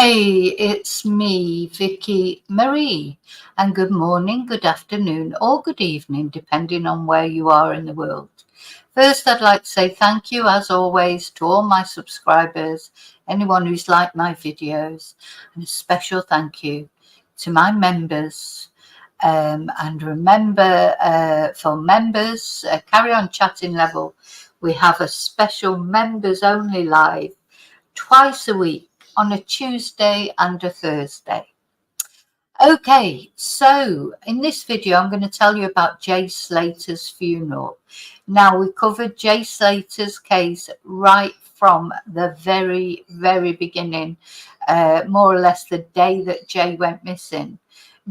Hey, it's me, Vicky Marie, and good morning, good afternoon, or good evening, depending on where you are in the world. First, I'd like to say thank you, as always, to all my subscribers, anyone who's liked my videos, and a special thank you to my members. And remember, for members, carry on chatting level, we have a special members only live twice a week on a Tuesday and a Thursday. Okay, so in this video, I'm going to tell you about Jay Slater's funeral. Now, we covered Jay Slater's case right from the very, very beginning, more or less the day that Jay went missing.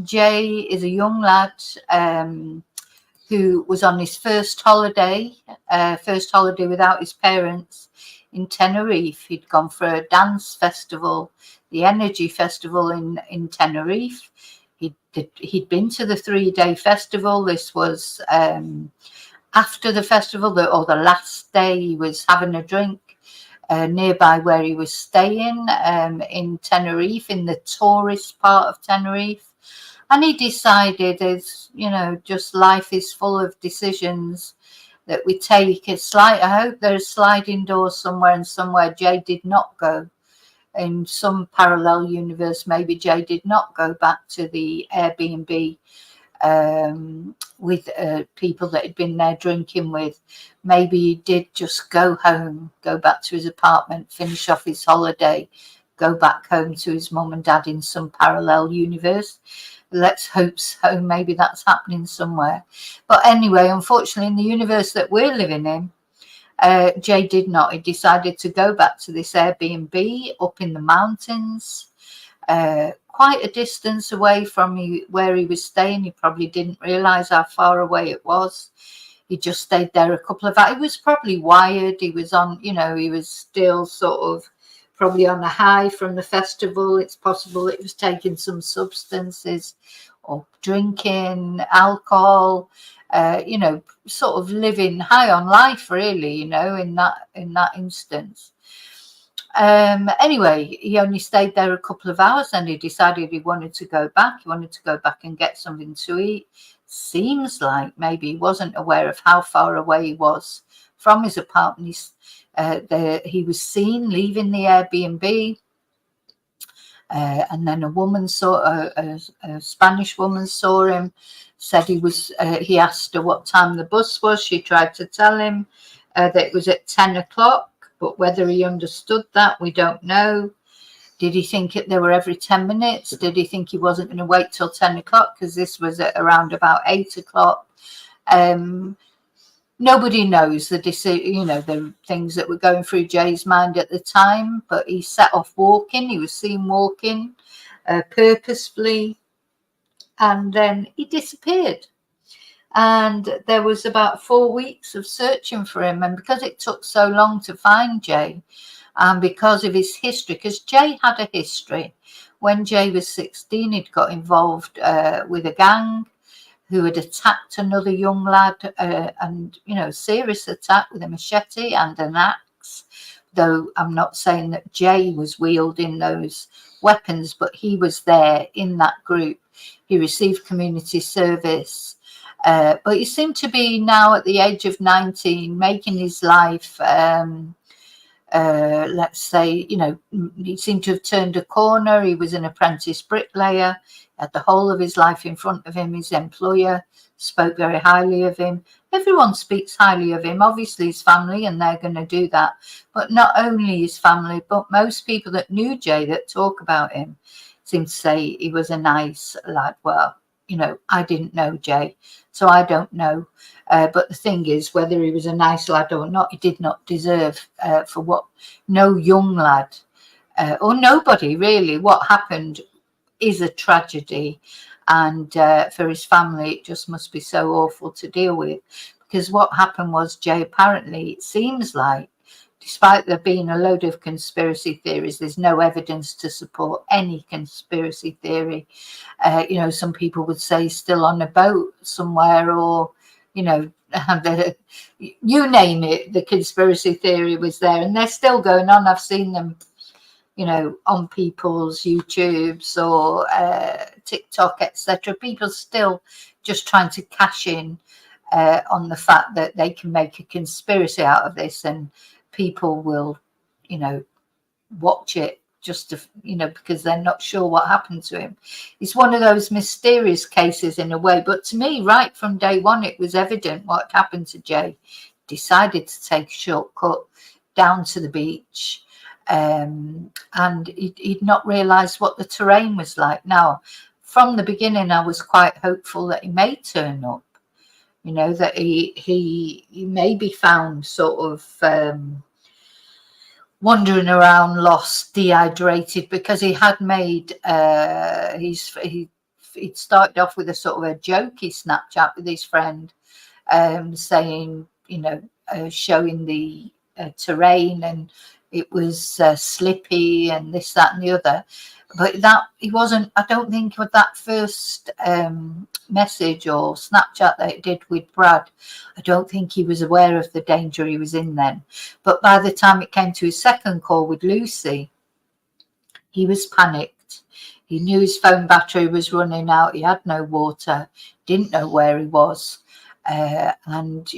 Jay is a young lad who was on his first holiday without his parents in Tenerife. He'd gone for a dance festival, the Energy Festival in Tenerife. He'd been to the 3-day festival. This was after the festival, or the last day. He was having a drink nearby where he was staying in Tenerife, in the tourist part of Tenerife. And he decided, as you know, just life is full of decisions that we take. I hope there's sliding doors somewhere, and somewhere Jay did not go. In some parallel universe, maybe Jay did not go back to the Airbnb with people that he'd been there drinking with. Maybe he did just go home, go back to his apartment, finish off his holiday, go back home to his mum and dad in some parallel universe. Let's hope so. Maybe that's happening somewhere. But anyway, unfortunately, in the universe that we're living in, Jay did not. He decided to go back to this Airbnb up in the mountains, quite a distance away from where he was staying. He probably didn't realize how far away it was. He just stayed there a couple of hours. He was probably wired. He was on, he was still sort of probably on a high from the festival. It's possible it was taking some substances or drinking alcohol, sort of living high on life, really, in that instance. Anyway, he only stayed there a couple of hours, and he decided he wanted to go back. He wanted to go back and get something to eat. Seems like maybe he wasn't aware of how far away he was from his apartment. He was seen leaving the Airbnb, and then a Spanish woman saw him, said he asked her what time the bus was. She tried to tell him that it was at 10 o'clock, but whether he understood that, we don't know. Did he think they were every 10 minutes? Did he think he wasn't going to wait till 10 o'clock? Because this was at around about 8 o'clock. Nobody knows the things that were going through Jay's mind at the time, but he set off walking. He was seen walking purposefully, and then he disappeared. And there was about 4 weeks of searching for him. And because it took so long to find Jay, and because of his history, because Jay had a history. When Jay was 16, he'd got involved with a gang who had attacked another young lad, and serious attack with a machete and an axe. Though I'm not saying that Jay was wielding those weapons, but he was there in that group. He received community service, but he seemed to be now at the age of 19 making his life. Let's say, he seemed to have turned a corner. He was an apprentice bricklayer, had the whole of his life in front of him. His employer spoke very highly of him. Everyone speaks highly of him, obviously his family, and they're going to do that. But not only his family, but most people that knew Jay that talk about him seem to say he was a nice lad. Well, I didn't know Jay, so I don't know. But the thing is, whether he was a nice lad or not, he did not deserve for what no young lad or nobody really. What happened is a tragedy, and for his family, it just must be so awful to deal with. Because what happened was Jay apparently, it seems like, despite there being a load of conspiracy theories, there's no evidence to support any conspiracy theory. Some people would say still on a boat somewhere, or you name it, the conspiracy theory was there, and they're still going on. I've seen them on people's YouTubes or TikTok, etc. People still just trying to cash in on the fact that they can make a conspiracy out of this, and people will, watch it just to, because they're not sure what happened to him. It's one of those mysterious cases in a way, but to me, right from day one, it was evident what happened to Jay. Decided to take a shortcut down to the beach, and he'd not realised what the terrain was like. Now, from the beginning, I was quite hopeful that he may turn up, that he may be found sort of wandering around, lost, dehydrated, because he had made he'd started off with a sort of a jokey Snapchat with his friend, saying, showing the terrain, and it was slippy and this, that, and the other. But that he wasn't. I don't think with that first message or Snapchat that he did with Brad, I don't think he was aware of the danger he was in then. But by the time it came to his second call with Lucy, he was panicked. He knew his phone battery was running out. He had no water, didn't know where he was, and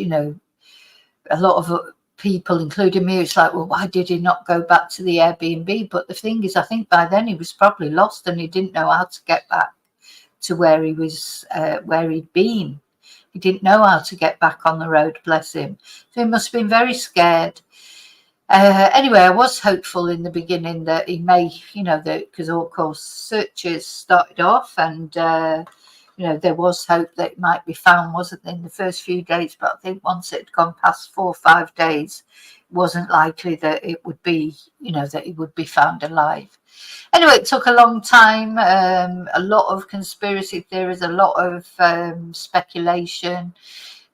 a lot of people, including me, it's like, well, why did he not go back to the Airbnb? But the thing is, I think by then he was probably lost and he didn't know how to get back to where he was, where he'd been. He didn't know how to get back on the road, bless him. So he must have been very scared. Anyway, I was hopeful in the beginning that he may, because of course searches started off, and there was hope that it might be found, wasn't there, in the first few days. But I think once it had gone past 4 or 5 days, it wasn't likely that it would be, that he would be found alive. Anyway, it took a long time, a lot of conspiracy theories, a lot of speculation.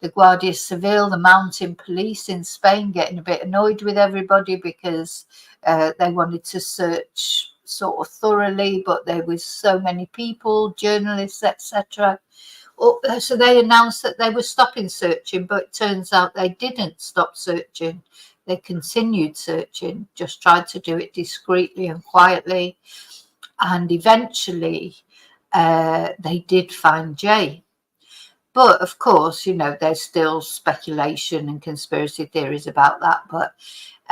The Guardia Civil, the mountain police in Spain, getting a bit annoyed with everybody because they wanted to search sort of thoroughly, but there was so many people, journalists, etc. So they announced that they were stopping searching, but it turns out they didn't stop searching. They continued searching, just tried to do it discreetly and quietly. And eventually they did find Jay. But of course, there's still speculation and conspiracy theories about that. But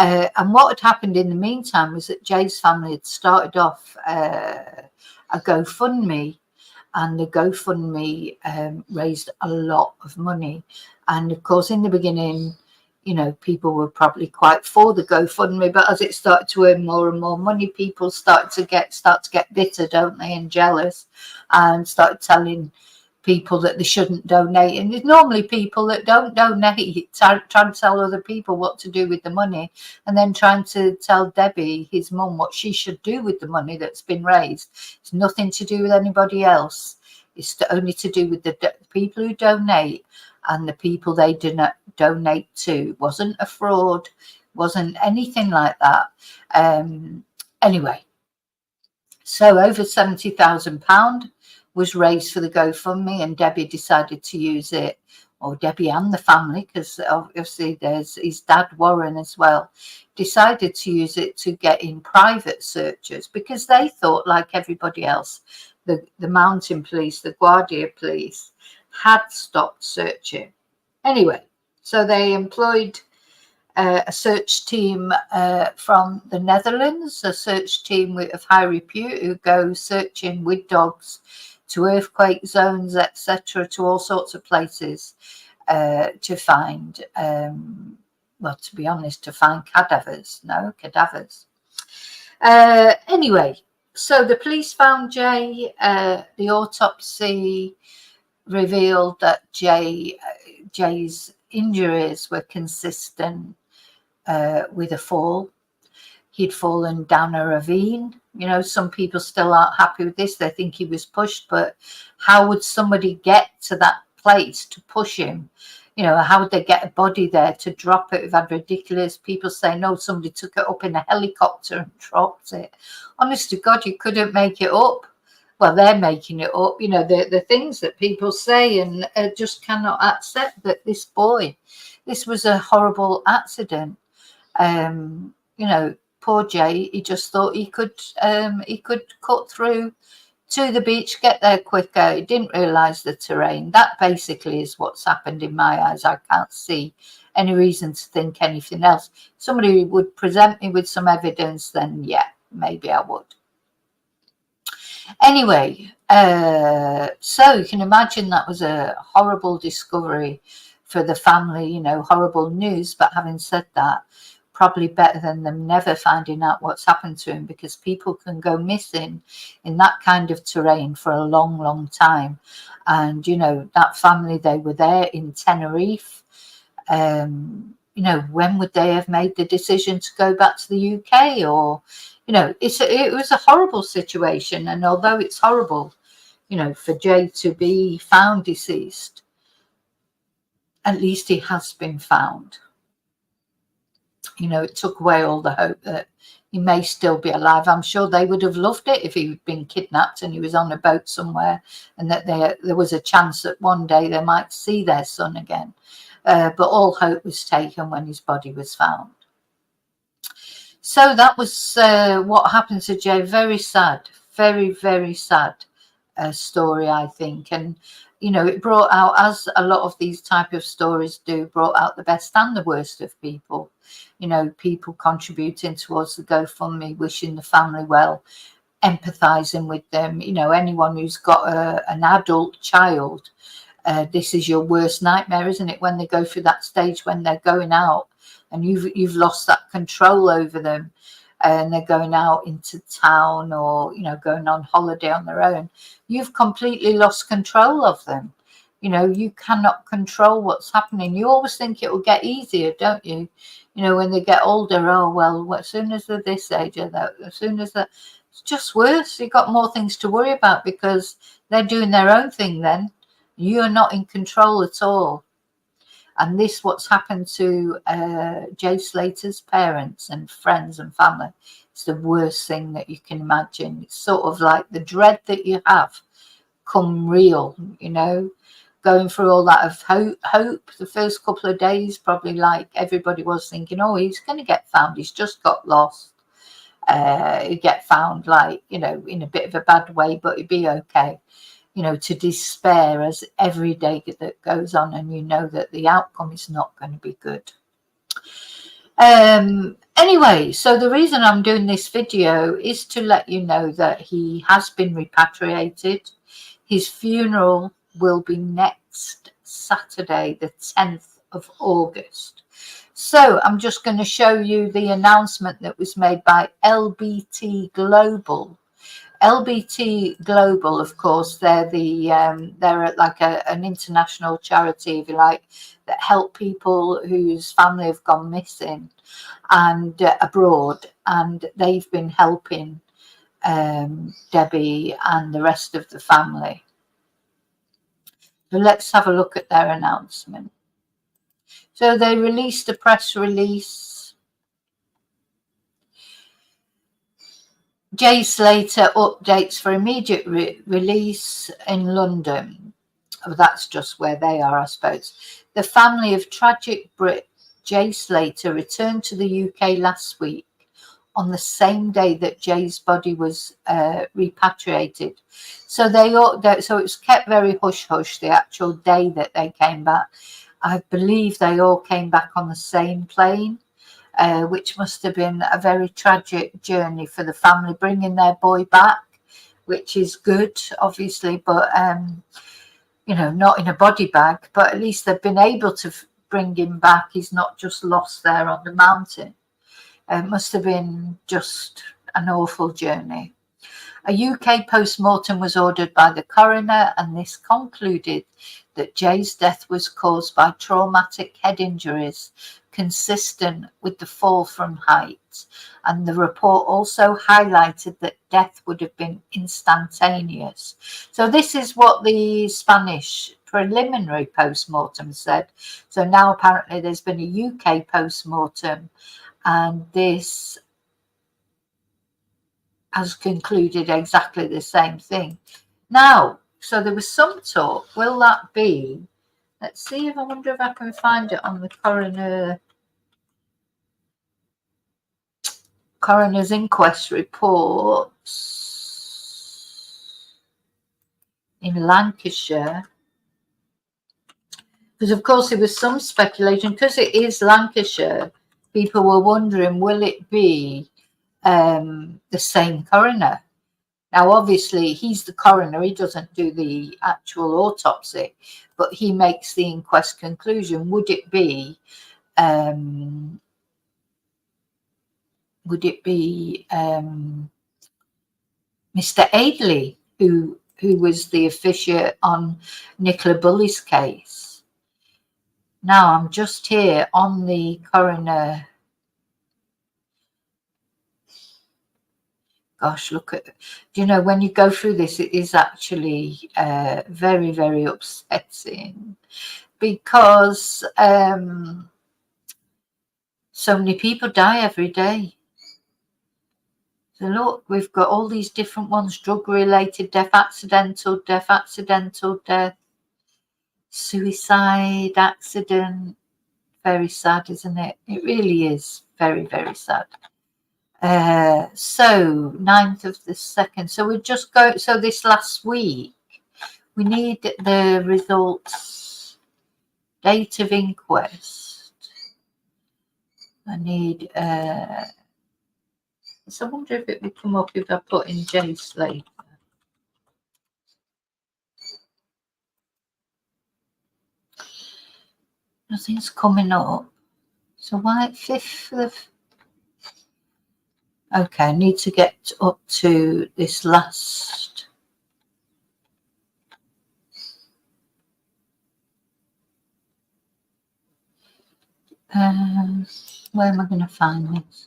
and what had happened in the meantime was that Jay's family had started off a GoFundMe, and the GoFundMe raised a lot of money. And of course, in the beginning, people were probably quite for the GoFundMe, but as it started to earn more and more money, people start to get bitter, don't they, and jealous, and started telling people that they shouldn't donate. And there's normally people that don't donate, trying to tell other people what to do with the money, and then trying to tell Debbie, his mum, what she should do with the money that's been raised. It's nothing to do with anybody else. It's only to do with the people who donate and the people they donate to. It wasn't a fraud, wasn't anything like that. Anyway, so over £70,000 was raised for the GoFundMe, and Debbie decided to use it, or Debbie and the family, because obviously there's his dad Warren as well, decided to use it to get in private searches, because they thought, like everybody else, the mountain police, the Guardia police, had stopped searching. Anyway, so they employed a search team from the Netherlands, a search team of high repute who go searching with dogs to earthquake zones, etc., to all sorts of places to find, to be honest, to find cadavers. Anyway, so the police found Jay. The autopsy revealed that Jay's injuries were consistent with a fall. He'd fallen down a ravine. Some people still aren't happy with this. They think he was pushed, but how would somebody get to that place to push him? How would they get a body there to drop it? We've had ridiculous people saying, no, somebody took it up in a helicopter and dropped it. Honest to God, you couldn't make it up. Well, they're making it up, the things that people say, and just cannot accept that this was a horrible accident. poor Jay, he just thought he could cut through to the beach, get there quicker. He didn't realise the terrain. That basically is what's happened in my eyes. I can't see any reason to think anything else. Somebody would present me with some evidence, then yeah, maybe I would. Anyway, so you can imagine that was a horrible discovery for the family, you know, horrible news. But having said that, probably better than them never finding out what's happened to him, because people can go missing in that kind of terrain for a long, long time. And, you know, that family, they were there in Tenerife. You know, when would they have made the decision to go back to the UK? Or, you know, it was a horrible situation. And although it's horrible, you know, for Jay to be found deceased, at least he has been found. You know, it took away all the hope that he may still be alive. I'm sure they would have loved it if he'd been kidnapped and he was on a boat somewhere, and that there was a chance that one day they might see their son again. But all hope was taken when his body was found. So that was what happened to Jay. Very sad, very, very sad story, I think. And, you know, it brought out, as a lot of these type of stories do, brought out the best and the worst of people. You know, people contributing towards the GoFundMe, wishing the family well, empathizing with them. You know, anyone who's got an adult child, this is your worst nightmare, isn't it? When they go through that stage when they're going out and you've lost that control over them, and they're going out into town, or, you know, going on holiday on their own. You've completely lost control of them. You know, you cannot control what's happening. You always think it will get easier, don't you? You know, when they get older, oh, well, as soon as they're this age, or that, as soon as they're, it's just worse. You've got more things to worry about because they're doing their own thing then. You're not in control at all. And this, what's happened to Jay Slater's parents and friends and family, it's the worst thing that you can imagine. It's sort of like the dread that you have come real, you know, going through all that of hope. The first couple of days, probably like everybody was thinking, oh, he's going to get found. He's just got lost. He'd get found, like, you know, in a bit of a bad way, but he'd be okay. You know, to despair as every day that goes on, and you know that the outcome is not going to be good. Anyway, so the reason I'm doing this video is to let you know that he has been repatriated. His funeral will be next Saturday, the 10th of August. So I'm just going to show you the announcement that was made by LBT Global. LBT Global, of course, they're like an international charity, if you like, that help people whose family have gone missing and abroad, and they've been helping Debbie and the rest of the family. So let's have a look at their announcement. So they released a press release. Jay Slater updates for immediate release in London. Oh, that's just where they are, I suppose. The family of tragic Brit Jay Slater returned to the UK last week on the same day that Jay's body was repatriated. So so it was kept very hush-hush, the actual day that they came back. I believe they all came back on the same plane. Which must have been a very tragic journey for the family, bringing their boy back, which is good, obviously, but, you know, not in a body bag, but at least they've been able to bring him back. He's not just lost there on the mountain. It must have been just an awful journey. A UK post-mortem was ordered by the coroner, and this concluded that Jay's death was caused by traumatic head injuries consistent with the fall from height. And the report also highlighted that death would have been instantaneous. So this is what the Spanish preliminary post-mortem said. So now apparently there's been a UK post-mortem, and this has concluded exactly the same thing. Now, so there was some talk, will that be, let's see if I wonder if I can find it on the coroner's inquest reports in Lancashire, because of course there was some speculation, because it is Lancashire, people were wondering, will it be the same coroner? Now, obviously, he's the coroner. He doesn't do the actual autopsy, but he makes the inquest conclusion. Would it be Mr. Aidley, who was the officiate on Nicola Bulley's case? Now, I'm just here on the coroner. Gosh, look at, you know, when you go through this, it is actually very, very upsetting, because so many people die every day. So look, we've got all these different ones: drug-related death, accidental death, suicide, accident. Very sad, isn't it? It really is very, very sad. So 9th of the 2nd. So we just go. So this last week, we need the results, date of inquest. I need. So I wonder if it would come up if I put in Jay Slater. Nothing's coming up. So why 5th of? Okay, I need to get up to this last. Where am I going to find this?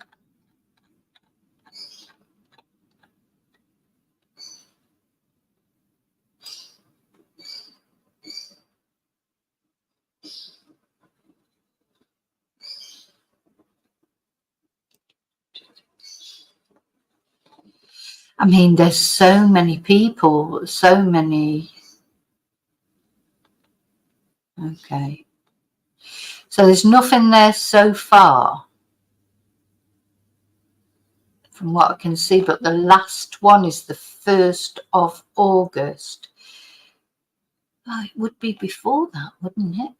I mean, there's so many people, so many. Okay. So there's nothing there so far, from what I can see, but the last one is the 1st of August. Oh, it would be before that, wouldn't it?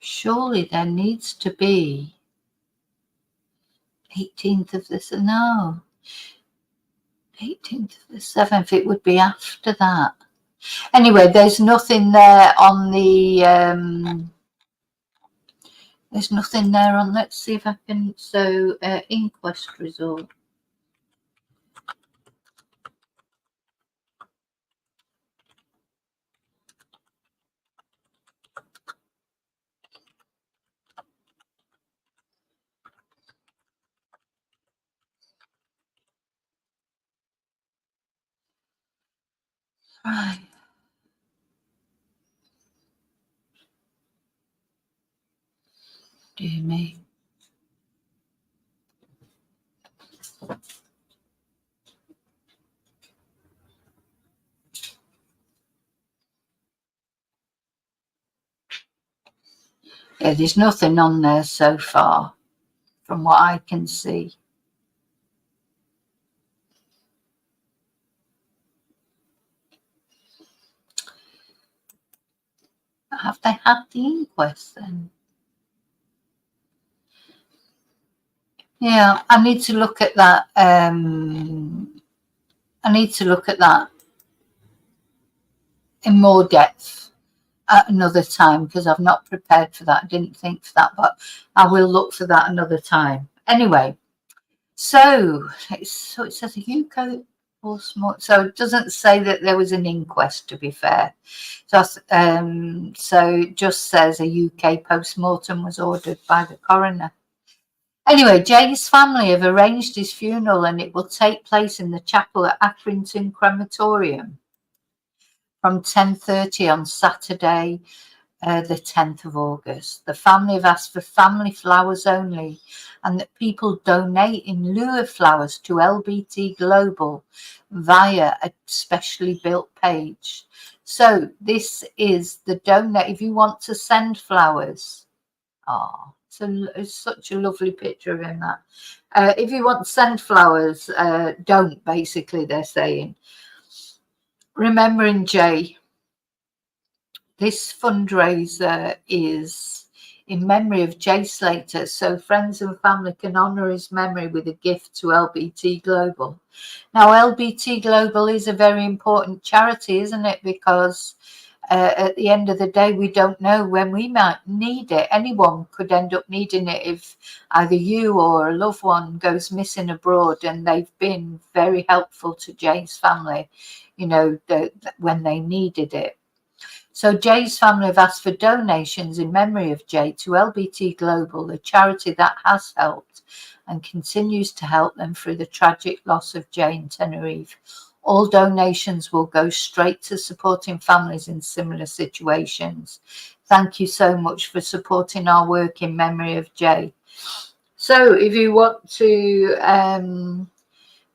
Surely there needs to be 18th of this. No, 18th of the 7th. It would be after that. Anyway, there's nothing there on the. There's nothing there on. Let's see if I can. So inquest result. Right. Dear me. Yeah, there's nothing on there so far, from what I can see. Have they had the inquest then? Yeah, I need to look at that. I need to look at that in more depth at another time, because I've not prepared for that. I didn't think for that, but I will look for that another time. Anyway, so it says a UK post-mortem. So it doesn't say that there was an inquest, to be fair. So it just says a UK post-mortem was ordered by the coroner. Anyway, Jay's family have arranged his funeral, and it will take place in the chapel at Accrington Crematorium from 10:30 on Saturday, the 10th of August. The family have asked for family flowers only, and that people donate in lieu of flowers to LBT Global via a specially built page. So this is the donate. If you want to send flowers, it's such a lovely picture of him. That if you want to send flowers, don't. Basically, they're saying, remembering Jay. This fundraiser is in memory of Jay Slater, so friends and family can honour his memory with a gift to LBT Global. Now, LBT Global is a very important charity, isn't it? Because at the end of the day, we don't know when we might need it. Anyone could end up needing it if either you or a loved one goes missing abroad, and they've been very helpful to Jay's family, you know, when they needed it. So Jay's family have asked for donations in memory of Jay to LBT Global, a charity that has helped and continues to help them through the tragic loss of Jay in Tenerife. All donations will go straight to supporting families in similar situations. Thank you so much for supporting our work in memory of Jay. So if you want to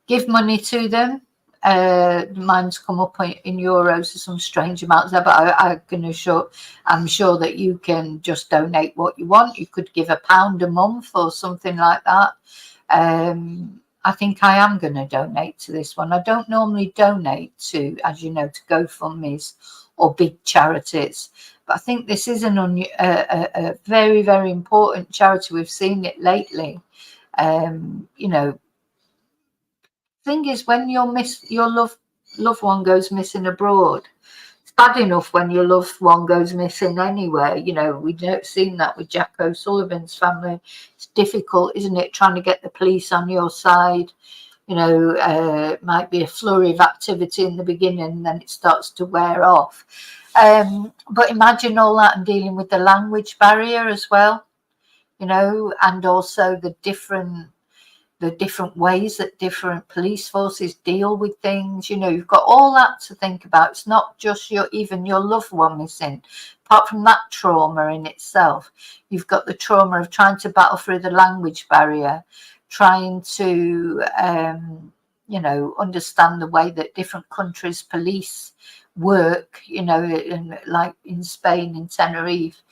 give money to them, mine's come up in euros or some strange amounts there, but I'm sure that you can just donate what you want. You could give £1 a month or something like that. I think I am going to donate to this one. I don't normally donate to, as you know, to GoFundMe's or big charities, but I think this is a very, very important charity. We've seen it lately. You know, thing is, when your loved one goes missing abroad, it's bad enough when your loved one goes missing anywhere. You know, we've seen that with Jack O'Sullivan's family. It's difficult, isn't it, trying to get the police on your side? You know, it might be a flurry of activity in the beginning, and then it starts to wear off. But imagine all that and dealing with the language barrier as well, you know, and also the different ways that different police forces deal with things. You know, you've got all that to think about. It's not just even your loved one missing. Apart from that trauma in itself, you've got the trauma of trying to battle through the language barrier, trying to you know, understand the way that different countries' police work, you know, like in Spain, in Tenerife.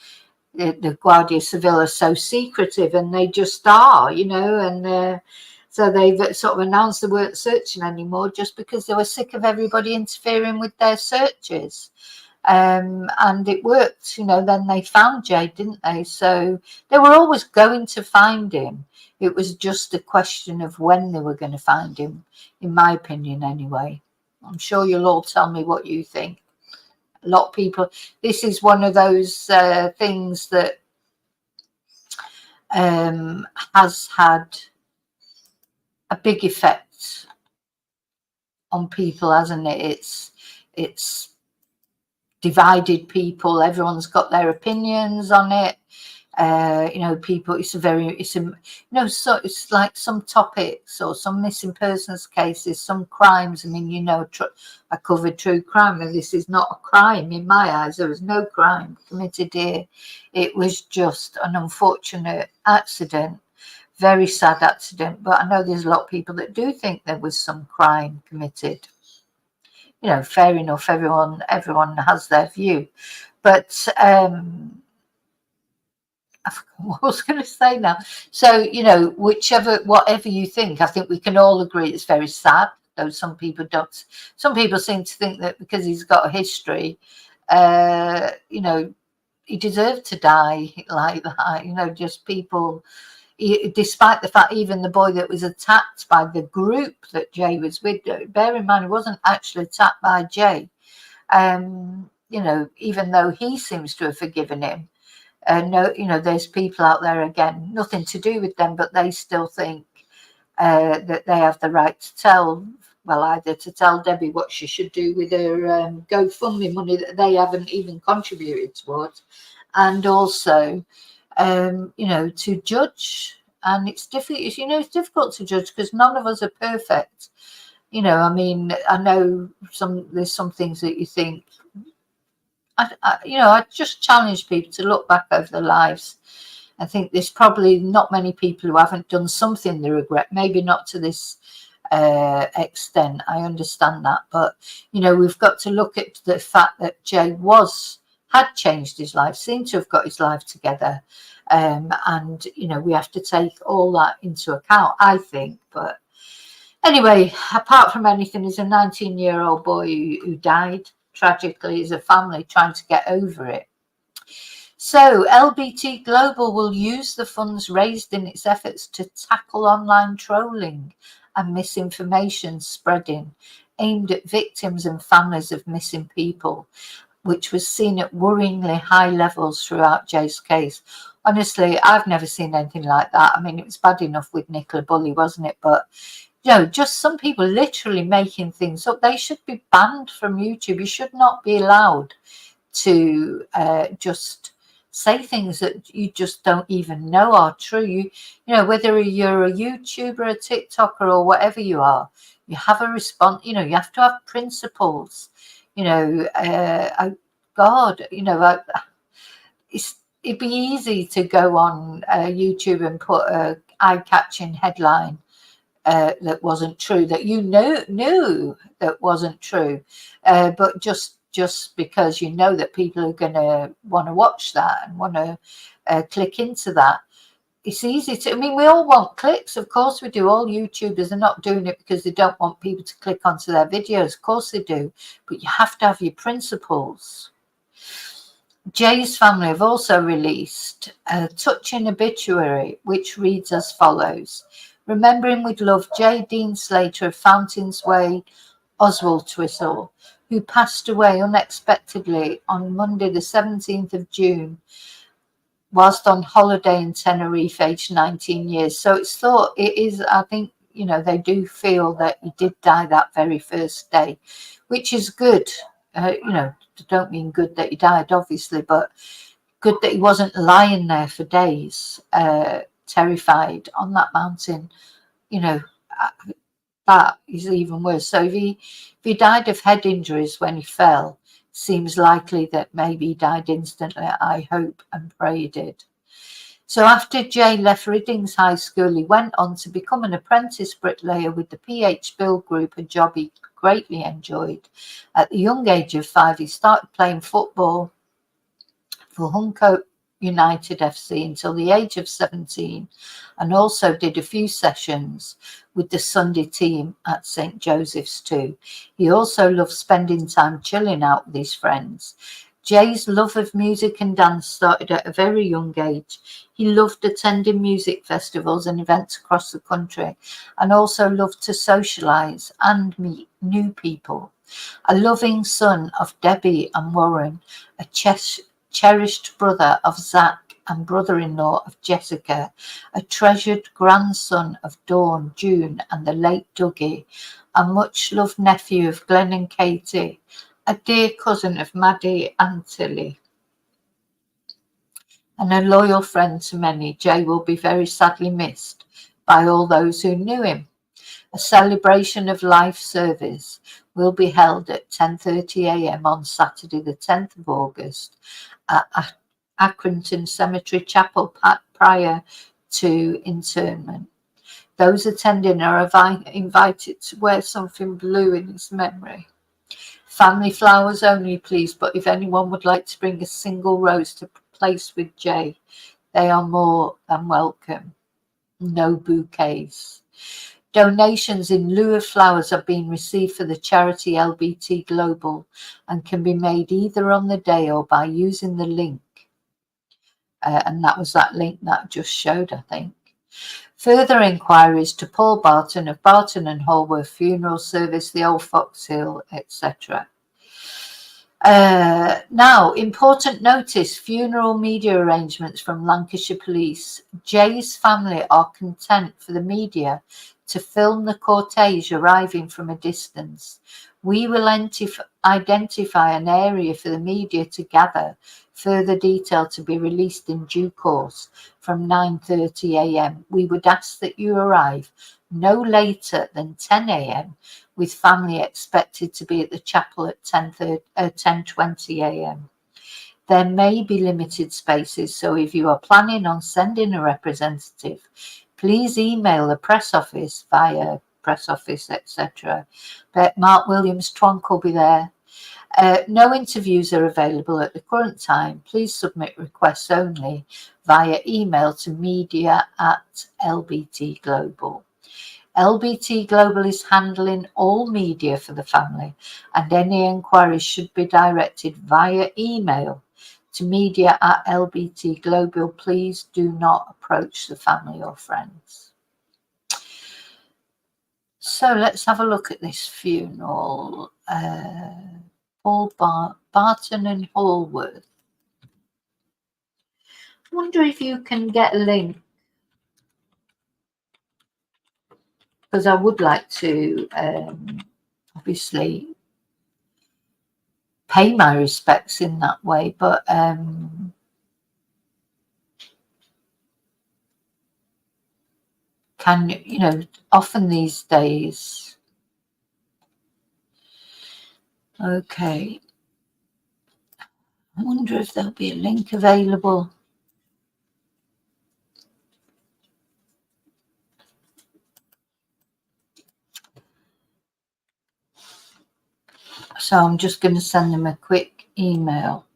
The Guardia Civil are so secretive, and they just are, you know, and so they've sort of announced they weren't searching anymore just because they were sick of everybody interfering with their searches. And it worked, you know. Then they found Jay, didn't they? So they were always going to find him. It was just a question of when they were going to find him, in my opinion, anyway. I'm sure you'll all tell me what you think. A lot of people, this is one of those things that has had a big effect on people, hasn't it? It's divided people. Everyone's got their opinions on it. You know, people, so it's like some topics or some missing persons cases, some crimes. I mean, you know, I covered true crime, and this is not a crime in my eyes. There was no crime committed here. It was just an unfortunate accident, very sad accident. But I know there's a lot of people that do think there was some crime committed. You know, fair enough. Everyone has their view, but I forgot what I was going to say now. So, you know, whatever you think, I think we can all agree it's very sad, though some people don't. Some people seem to think that because he's got a history, you know, he deserved to die like that. You know, just people, despite the fact even the boy that was attacked by the group that Jay was with, bear in mind, he wasn't actually attacked by Jay. You know, even though he seems to have forgiven him. No, you know, there's people out there, again, nothing to do with them, but they still think that they have the right to tell, well, either to tell Debbie what she should do with her GoFundMe money that they haven't even contributed towards, and also, you know, to judge. And it's difficult, you know, it's difficult to judge because none of us are perfect. You know, I mean, I know there's some things that you think, I just challenge people to look back over their lives. I think there's probably not many people who haven't done something they regret, maybe not to this extent. I understand that, but we've got to look at the fact that Jay had changed his life, seemed to have got his life together, and we have to take all that into account, I think. But anyway, apart from anything, he's a 19-year-old boy who died tragically as a family trying to get over it. So LBT Global will use the funds raised in its efforts to tackle online trolling and misinformation spreading aimed at victims and families of missing people, which was seen at worryingly high levels throughout Jay's case. Honestly, I've never seen anything like that. I mean, it was bad enough with Nicola Bulley, wasn't it? But just some people literally making things up. They should be banned from YouTube. You should not be allowed to just say things that you just don't even know are true. You whether you're a YouTuber, a TikToker, or whatever you are, you have a response. You have to have principles. God, it'd be easy to go on YouTube and put a eye-catching headline that wasn't true, that you knew that wasn't true, but just because you know that people are going to want to watch that and want to click into that. It's easy to, I mean, we all want clicks. Of course we do. All YouTubers are not doing it because they don't want people to click onto their videos. Of course they do. But you have to have your principles. Jay's family have also released a touching obituary, which reads as follows. Remembering with love J. Dean Slater of Fountains Way, Oswald Twistle, who passed away unexpectedly on Monday the 17th of June whilst on holiday in Tenerife, aged 19 years. So it's thought, it is, I think, they do feel that he did die that very first day, which is good. Don't mean good that he died, obviously, but good that he wasn't lying there for days, terrified on that mountain. That is even worse. So if he died of head injuries when he fell, seems likely that maybe he died instantly. I hope and pray he did. So after Jay left Riddings High School, he went on to become an apprentice bricklayer with the PH Bill Group, a job he greatly enjoyed. At the young age of 5, he started playing football for Huncote United FC until the age of 17, and also did a few sessions with the Sunday team at St. Joseph's too. He also loved spending time chilling out with his friends. Jay's love of music and dance started at a very young age. He loved attending music festivals and events across the country, and also loved to socialise and meet new people. A loving son of Debbie and Warren, a cherished brother of Zach and brother-in-law of Jessica, a treasured grandson of Dawn, June and the late Dougie, a much-loved nephew of Glenn and Katie, a dear cousin of Maddie and Tilly, and a loyal friend to many. Jay will be very sadly missed by all those who knew him. A celebration of life service will be held at 10:30 a.m. on Saturday the 10th of August at Accrington Cemetery Chapel prior to interment. Those attending are invited to wear something blue in his memory. Family flowers only, please, but if anyone would like to bring a single rose to place with Jay, they are more than welcome. No bouquets. Donations in lieu of flowers are being received for the charity LBT Global and can be made either on the day or by using the link. And that was that link that I just showed, I think. Further inquiries to Paul Barton of Barton and Hallworth Funeral Service, the Old Foxhill, etc. Now, important notice, funeral media arrangements from Lancashire Police. Jay's family are content for the media to film the cortege arriving from a distance. We will identify an area for the media to gather, further detail to be released in due course from 9:30 a.m. We would ask that you arrive no later than 10 a.m. with family expected to be at the chapel at 10:20 a.m. There may be limited spaces, so if you are planning on sending a representative, please email the press office via press office, etc. But Mark Williams Tronk will be there. No interviews are available at the current time. Please submit requests only via email to media@LBT Global. LBT Global is handling all media for the family, and any enquiries should be directed via email to media@LBT Global. Please do not approach the family or friends. So let's have a look at this funeral. Paul Barton and Hallworth. I wonder if you can get a link, because I would like to obviously pay my respects in that way, but can, you know, often these days. Okay, I wonder if there'll be a link available. So I'm just going to send them a quick email.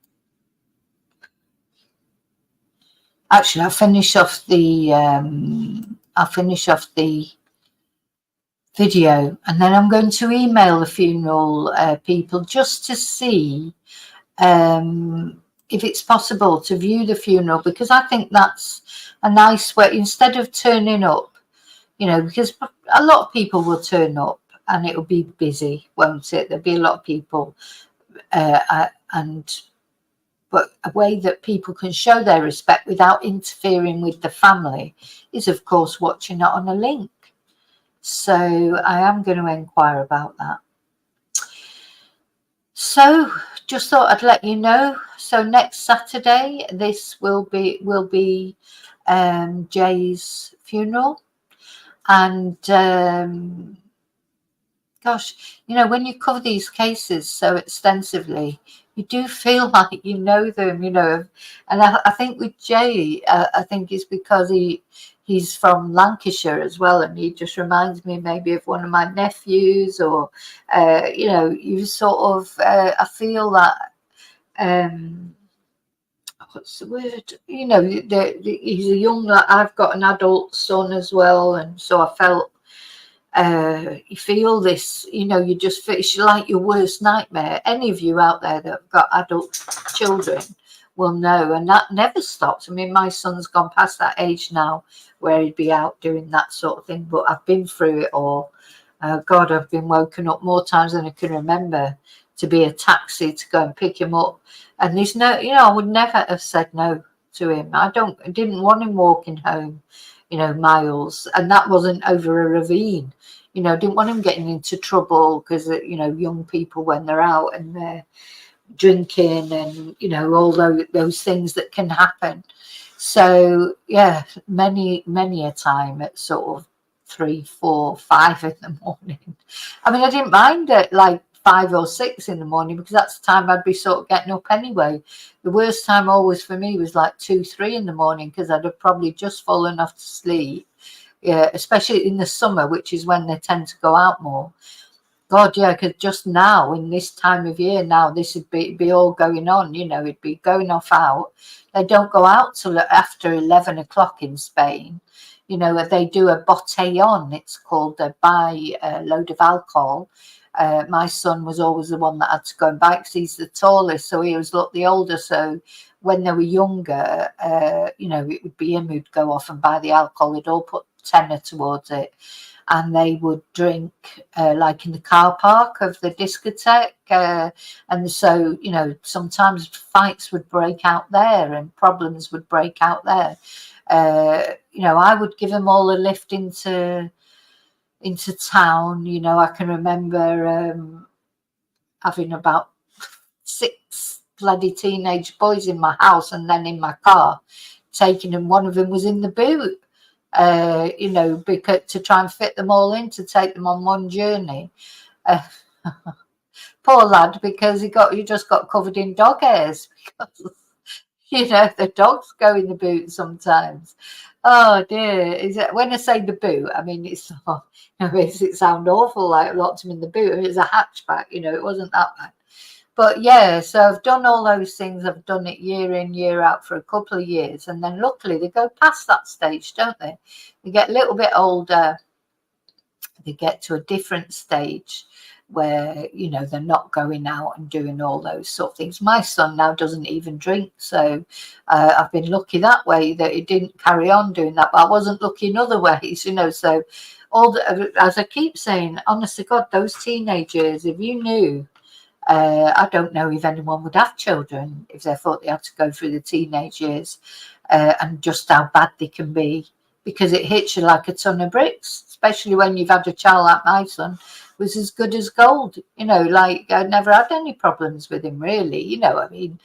Actually, I'll finish off the video, and then I'm going to email the funeral people just to see if it's possible to view the funeral, because I think that's a nice way, instead of turning up, you know, because a lot of people will turn up and it'll be busy, won't it? There'll be a lot of people, but a way that people can show their respect without interfering with the family is, of course, watching it on a link. So I am going to inquire about that. So just thought I'd let you know. So next Saturday, this will be Jay's funeral, and gosh, you know, when you cover these cases so extensively, you do feel like you know them, you know. And I think with Jay, I think it's because he's from Lancashire as well, and he just reminds me maybe of one of my nephews, or you know, you sort of I feel that what's the word? You know, he's a young. I've got an adult son as well, and so I felt. You feel this, you know, you just feel it's like your worst nightmare. Any of you out there that have got adult children will know, and that never stops. I mean, my son's gone past that age now where he'd be out doing that sort of thing, but I've been through it all. God, I've been woken up more times than I can remember to be a taxi to go and pick him up, and there's no, you know, I would never have said no to him. I didn't want him walking home, you know, miles, and that wasn't over a ravine. You know, didn't want him getting into trouble because, you know, young people, when they're out and they're drinking and, you know, all those things that can happen. So, yeah, many a time at sort of 3, 4, 5 in the morning. I mean, I didn't mind it like 5 or 6 in the morning, because that's the time I'd be sort of getting up anyway. The worst time always for me was like 2, 3 in the morning, because I'd have probably just fallen off to sleep. Yeah, especially in the summer, which is when they tend to go out more. God, yeah, because just now, in this time of year now, this would be all going on, you know, it'd be going off out. They don't go out till after 11 o'clock in Spain. You know, they do a botellón, it's called. They buy a load of alcohol. My son was always the one that had to go and buy, because he's the tallest, so he was the older. So when they were younger, you know, it would be him who'd go off and buy the alcohol. They'd all put tenner towards it, and they would drink like in the car park of the discotheque, and so, you know, sometimes fights would break out there and problems would break out there. You know, I would give them all a lift into town. You know, I can remember having about 6 bloody teenage boys in my house, and then in my car taking them. One of them was in the boot. You know, because to try and fit them all in, to take them on one journey. Poor lad, because he just got covered in dog hairs because the dogs go in the boot sometimes. Oh dear! Is it when I say the boot? I mean it's it makes it sound awful, like locked him in the boot. It was a hatchback, it wasn't that bad. But yeah, so I've done all those things. I've done it year in, year out for a couple of years, and then luckily they go past that stage, don't they? They get a little bit older. They get to a different stage where they're not going out and doing all those sort of things. My son now doesn't even drink, so I've been lucky that way that he didn't carry on doing that, but I wasn't lucky in other ways. So as I keep saying, honest to God, those teenagers, if you knew, I don't know if anyone would have children if they thought they had to go through the teenage years, and just how bad they can be, because it hits you like a ton of bricks, especially when you've had a child like my son was as good as gold. Like I never had any problems with him really. I mean,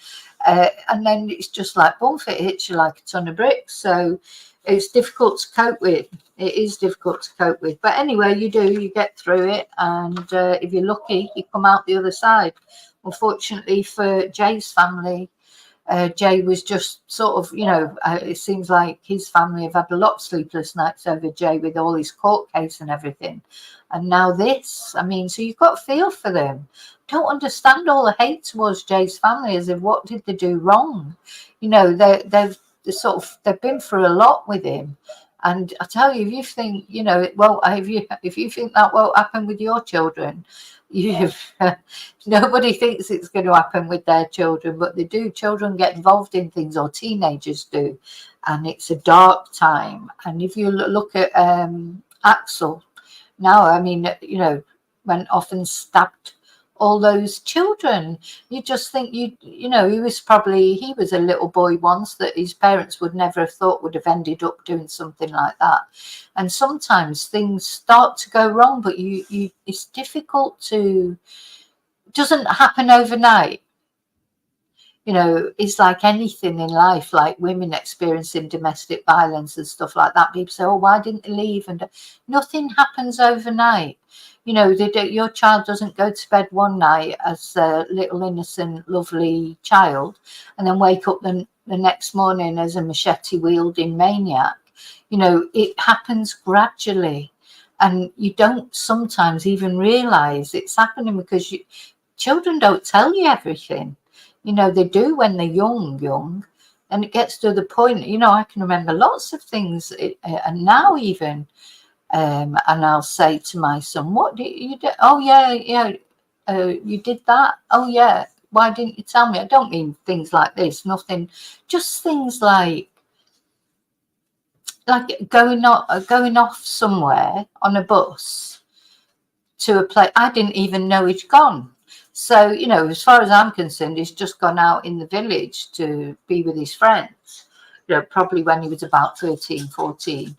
and then it's just like bump, it hits you like a ton of bricks. So it's difficult to cope with. It is difficult to cope with. But anyway, you get through it. And if you're lucky, you come out the other side. Unfortunately for Jay's family, Jay was just sort of, it seems like his family have had a lot of sleepless nights over Jay with all his court case and everything. And now this, I mean, so you've got to feel for them. Don't understand all the hate towards Jay's family as if what did they do wrong? They've been through a lot with him. And I tell you, if you think, if you think that won't happen with your children, nobody thinks it's going to happen with their children, but they do. Children get involved in things, or teenagers do, and it's a dark time. And if you look at Axel now, I mean, went off and stabbed all those children. You just think he was a little boy once that his parents would never have thought would have ended up doing something like that. And sometimes things start to go wrong, but it's difficult to, it doesn't happen overnight. It's like anything in life, like women experiencing domestic violence and stuff like that. People say, oh, why didn't they leave? And nothing happens overnight. Your child doesn't go to bed one night as a little innocent, lovely child and then wake up the next morning as a machete-wielding maniac. It happens gradually, and you don't sometimes even realise it's happening because children don't tell you everything. They do when they're young, and it gets to the point, I can remember lots of things, and now even, and I'll say to my son, what did you do? Oh, yeah, you did that? Oh, yeah. Why didn't you tell me? I don't mean things like this, nothing, just things like going off somewhere on a bus to a place. I didn't even know he'd gone. So, as far as I'm concerned, he's just gone out in the village to be with his friends, probably when he was about 13, 14.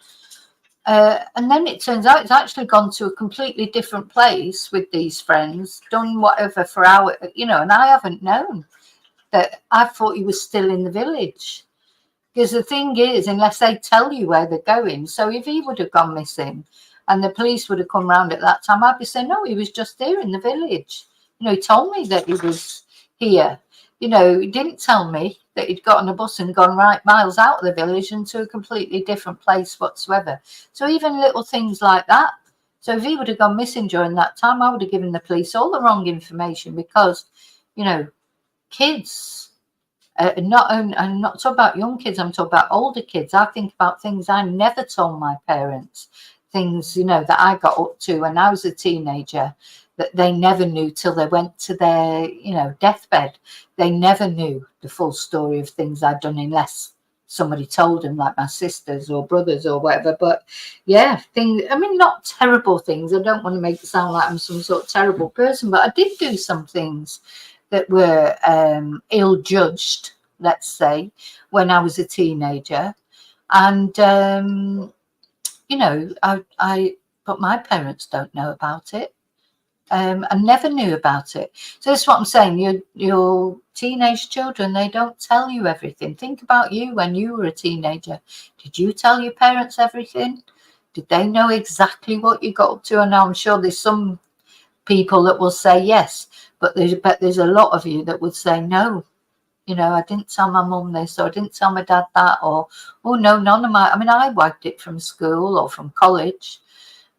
And then it turns out he's actually gone to a completely different place with these friends, done whatever for hours, and I haven't known that. I thought he was still in the village. Because the thing is, unless they tell you where they're going, so if he would have gone missing and the police would have come round at that time, I'd be saying, no, he was just here in the village. He told me that he was here. He didn't tell me that he'd got on a bus and gone right miles out of the village into a completely different place whatsoever. So even little things like that. So if he would have gone missing during that time, I would have given the police all the wrong information because, kids, I'm not talking about young kids, I'm talking about older kids. I think about things I never told my parents, things, that I got up to when I was a teenager that they never knew till they went to their, deathbed. They never knew the full story of things I'd done unless somebody told them, like my sisters or brothers or whatever. But yeah, things, I mean, not terrible things. I don't want to make it sound like I'm some sort of terrible person, but I did do some things that were ill-judged, let's say, when I was a teenager. And, but my parents don't know about it. I never knew about it. So that's what I'm saying. Your teenage children, they don't tell you everything. Think about you when you were a teenager. Did you tell your parents everything? Did they know exactly what you got up to? And I'm sure there's some people that will say yes. But there's a lot of you that would say, no, you know, I didn't tell my mum this, or I didn't tell my dad that, or, oh no, none of my, I mean, I wagged it from school or from college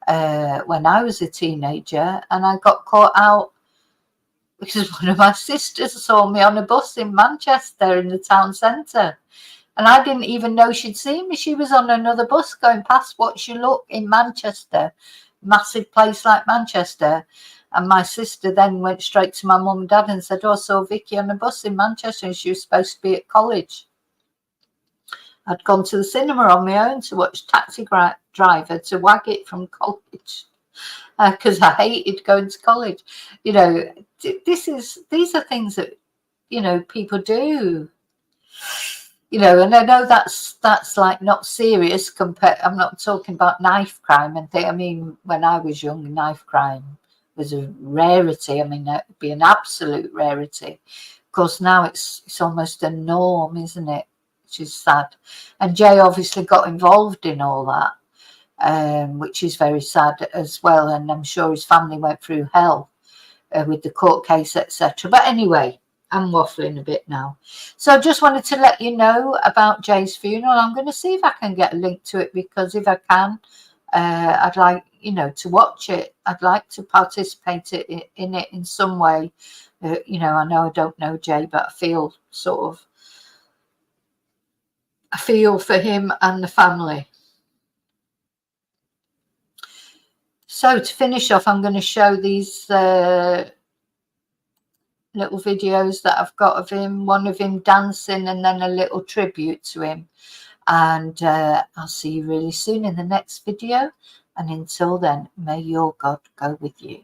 when I was a teenager, and I got caught out because one of my sisters saw me on a bus in Manchester in the town centre. And I didn't even know she'd seen me. She was on another bus going past Watch Your Luck in Manchester, massive place like Manchester. And my sister then went straight to my mum and dad and said, oh, I saw Vicky on a bus in Manchester and she was supposed to be at college. I'd gone to the cinema on my own to watch Taxi Driver to wag it from college because I hated going to college. You know, these are things that, you know, people do. You know, and I know that's like not serious compared. I'm not talking about knife crime and things. I mean, when I was young, knife crime was a rarity. I mean, that would be an absolute rarity. Of course, now it's almost a norm, isn't it? Which is sad. And Jay obviously got involved in all that, which is very sad as well. And I'm sure his family went through hell with the court case, etc. But anyway, I'm waffling a bit now. So I just wanted to let you know about Jay's funeral. I'm going to see if I can get a link to it, because if I can, I'd like, you know, to watch it. I'd like to participate in it in some way. You know, I know I don't know Jay, but I feel I feel for him and the family. So to finish off, I'm going to show these little videos that I've got of him, one of him dancing and then a little tribute to him. And I'll see you really soon in the next video. And until then, may your God go with you.